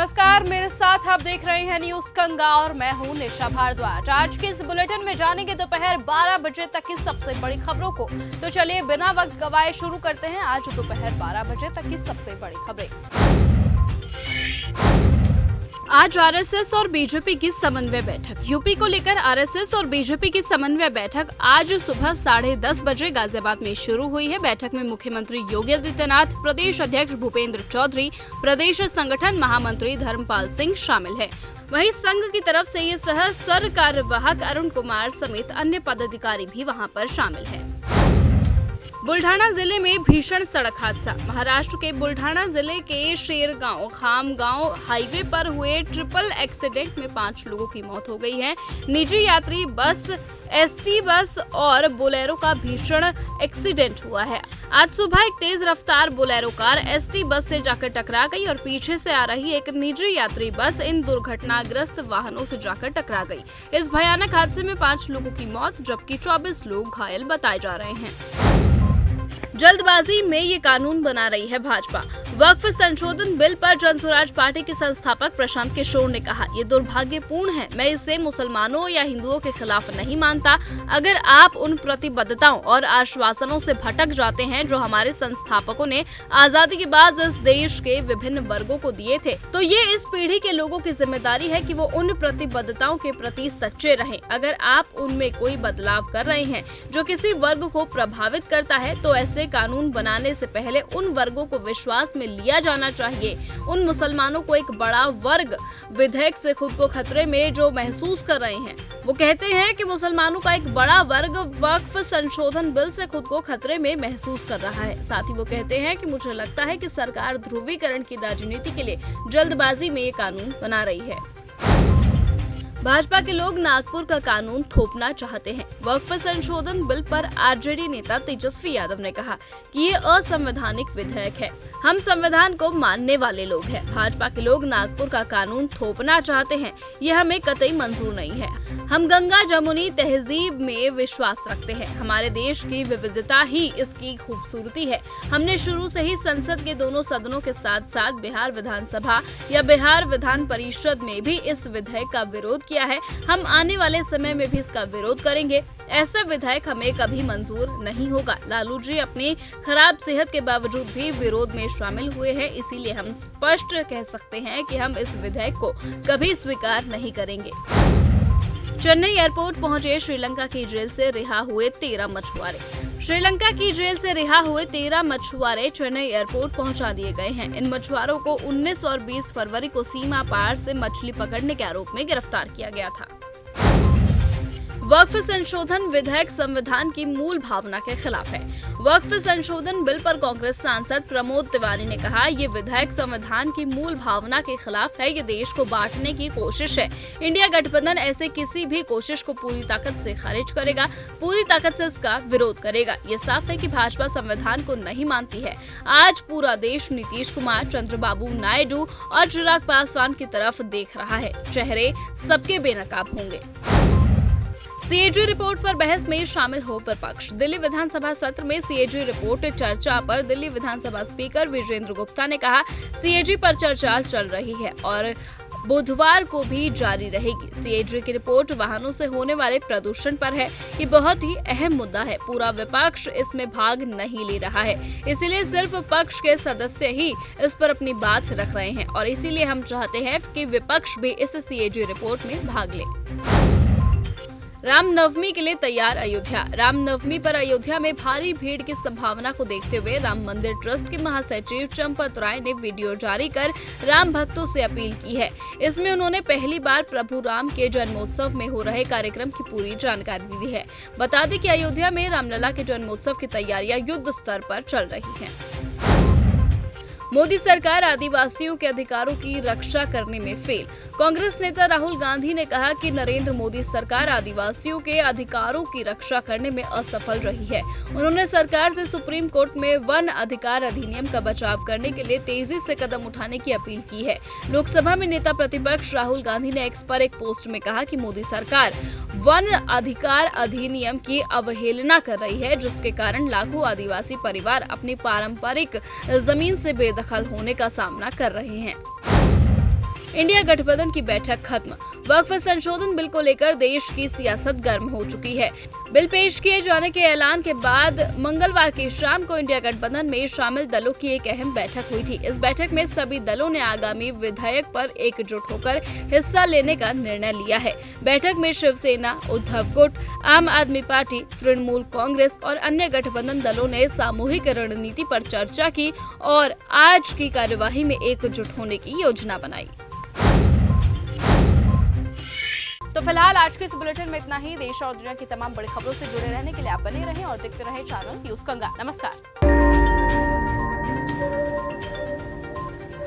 नमस्कार, मेरे साथ आप देख रहे हैं न्यूज कंगा और मैं हूं निशा भारद्वाज। आज के इस बुलेटिन में जानेंगे दोपहर 12 बजे तक की सबसे बड़ी खबरों को। तो चलिए बिना वक्त गवाए शुरू करते हैं आज दोपहर 12 बजे तक की सबसे बड़ी खबरें। आज आरएसएस और बीजेपी की समन्वय बैठक। यूपी को लेकर आरएसएस और बीजेपी की समन्वय बैठक आज सुबह 10:30 बजे गाजियाबाद में शुरू हुई है। बैठक में मुख्यमंत्री योगी आदित्यनाथ, प्रदेश अध्यक्ष भूपेंद्र चौधरी, प्रदेश संगठन महामंत्री धर्मपाल सिंह शामिल है। वहीं संघ की तरफ से ये सह कार्यवाहक अरुण कुमार समेत अन्य पदाधिकारी भी वहां पर शामिल है। बुल्ढाना जिले में भीषण सड़क हादसा। महाराष्ट्र के बुल्ढाना जिले के शेरगांव खामगांव हाईवे पर हुए ट्रिपल एक्सीडेंट में 5 लोगों की मौत हो गई है। निजी यात्री बस, एसटी बस और बोलेरो का भीषण एक्सीडेंट हुआ है। आज सुबह एक तेज रफ्तार बोलेरो कार एसटी बस से जाकर टकरा गई और पीछे से आ रही एक निजी यात्री बस इन दुर्घटनाग्रस्त वाहनों से जाकर टकरा गई। इस भयानक हादसे में 5 लोगों की मौत जबकि 24 लोग घायल बताए जा रहे हैं। जल्दबाजी में ये कानून बना रही है भाजपा। वक्फ संशोधन बिल पर जनसुराज पार्टी के संस्थापक प्रशांत किशोर ने कहा, ये दुर्भाग्यपूर्ण है। मैं इसे मुसलमानों या हिंदुओं के खिलाफ नहीं मानता। अगर आप उन प्रतिबद्धताओं और आश्वासनों से भटक जाते हैं जो हमारे संस्थापकों ने आजादी के बाद इस देश के विभिन्न वर्गों को दिए थे, तो ये इस पीढ़ी के लोगों की जिम्मेदारी है कि वो उन प्रतिबद्धताओं के प्रति सच्चे रहें। अगर आप उनमें कोई बदलाव कर रहे हैं जो किसी वर्ग को प्रभावित करता है, तो ऐसे कानून बनाने से पहले उन वर्गों को विश्वास में लिया जाना चाहिए। उन मुसलमानों को एक बड़ा वर्ग विधेयक से खुद को खतरे में जो महसूस कर रहे हैं, वो कहते हैं कि मुसलमानों का एक बड़ा वर्ग वक्फ संशोधन बिल से खुद को खतरे में महसूस कर रहा है। साथ ही वो कहते हैं कि मुझे लगता है कि सरकार ध्रुवीकरण की राजनीति के लिए जल्दबाजी में ये कानून बना रही है। भाजपा के लोग नागपुर का कानून थोपना चाहते हैं। वक्फ संशोधन बिल पर आरजेडी नेता तेजस्वी यादव ने कहा कि ये असंवैधानिक विधेयक है। हम संविधान को मानने वाले लोग हैं। भाजपा के लोग नागपुर का कानून थोपना चाहते हैं, ये हमें कतई मंजूर नहीं है। हम गंगा जमुनी तहजीब में विश्वास रखते हैं। हमारे देश की विविधता ही इसकी खूबसूरती है। हमने शुरू से ही संसद के दोनों सदनों के साथ साथ बिहार विधानसभा या बिहार विधान परिषद में भी इस विधेयक का विरोध किया है। हम आने वाले समय में भी इसका विरोध करेंगे। ऐसा विधेयक हमें कभी मंजूर नहीं होगा। लालू जी अपनी खराब सेहत के बावजूद भी विरोध में शामिल हुए हैं, इसीलिए हम स्पष्ट कह सकते हैं कि हम इस विधेयक को कभी स्वीकार नहीं करेंगे। चेन्नई एयरपोर्ट पहुंचे श्रीलंका की जेल से रिहा हुए 13 मछुआरे। श्रीलंका की जेल से रिहा हुए 13 मछुआरे चेन्नई एयरपोर्ट पहुंचा दिए गए हैं। इन मछुआरों को 19 और 20 फरवरी को सीमा पार से मछली पकड़ने के आरोप में गिरफ्तार किया गया था। वक्फ संशोधन विधेयक संविधान की मूल भावना के खिलाफ है। वक्फ संशोधन बिल पर कांग्रेस सांसद प्रमोद तिवारी ने कहा, ये विधेयक संविधान की मूल भावना के खिलाफ है। ये देश को बांटने की कोशिश है। इंडिया गठबंधन ऐसे किसी भी कोशिश को पूरी ताकत से खारिज करेगा, पूरी ताकत से इसका विरोध करेगा। ये साफ है कि भाजपा संविधान को नहीं मानती है। आज पूरा देश नीतीश कुमार, चंद्रबाबू नायडू और चिराग पासवान की तरफ देख रहा है। चेहरे सबके बेनकाब होंगे। सीएजी रिपोर्ट पर बहस में शामिल हो विपक्ष। दिल्ली विधानसभा सत्र में सीएजी रिपोर्ट चर्चा पर दिल्ली विधानसभा स्पीकर विजेंद्र गुप्ता ने कहा, सीएजी पर चर्चा चल रही है और बुधवार को भी जारी रहेगी। सीएजी की रिपोर्ट वाहनों से होने वाले प्रदूषण पर है। ये बहुत ही अहम मुद्दा है। पूरा विपक्ष इसमें भाग नहीं ले रहा है, इसीलिए सिर्फ पक्ष के सदस्य ही इस पर अपनी बात रख रहे हैं और इसीलिए हम चाहते हैं कि विपक्ष भी इस सीएजी रिपोर्ट में भाग ले। रामनवमी के लिए तैयार अयोध्या। रामनवमी पर अयोध्या में भारी भीड़ की संभावना को देखते हुए राम मंदिर ट्रस्ट के महासचिव चंपत राय ने वीडियो जारी कर राम भक्तों से अपील की है। इसमें उन्होंने पहली बार प्रभु राम के जन्मोत्सव में हो रहे कार्यक्रम की पूरी जानकारी दी है। बता दें कि अयोध्या में रामलला के जन्मोत्सव की तैयारियां युद्ध स्तर पर चल रही हैं। मोदी सरकार आदिवासियों के अधिकारों की रक्षा करने में फेल। कांग्रेस नेता राहुल गांधी ने कहा कि नरेंद्र मोदी सरकार आदिवासियों के अधिकारों की रक्षा करने में असफल रही है। उन्होंने सरकार से सुप्रीम कोर्ट में वन अधिकार अधिनियम का बचाव करने के लिए तेजी से कदम उठाने की अपील की है। लोकसभा में नेता प्रतिपक्ष राहुल गांधी ने एक्स पर एक पोस्ट में कहा कि मोदी सरकार वन अधिकार अधिनियम की अवहेलना कर रही है, जिसके कारण लाखों आदिवासी परिवार अपनी पारंपरिक जमीन से बेदखल होने का सामना कर रहे हैं। इंडिया गठबंधन की बैठक खत्म। वक्फ संशोधन बिल को लेकर देश की सियासत गर्म हो चुकी है। बिल पेश किए जाने के ऐलान के बाद मंगलवार की शाम को इंडिया गठबंधन में शामिल दलों की एक अहम बैठक हुई थी। इस बैठक में सभी दलों ने आगामी विधेयक पर एकजुट होकर हिस्सा लेने का निर्णय लिया है। बैठक में शिवसेना, उद्धव गुट, आम आदमी पार्टी, तृणमूल कांग्रेस और अन्य गठबंधन दलों ने सामूहिक रणनीति पर चर्चा की और आज की कार्यवाही में एकजुट होने की योजना बनाई। तो फिलहाल आज के इस बुलेटिन में इतना ही। देश और दुनिया की तमाम बड़ी खबरों से जुड़े रहने के लिए आप बने रहें और देखते रहें चैनल न्यूज़ कंगा। नमस्कार।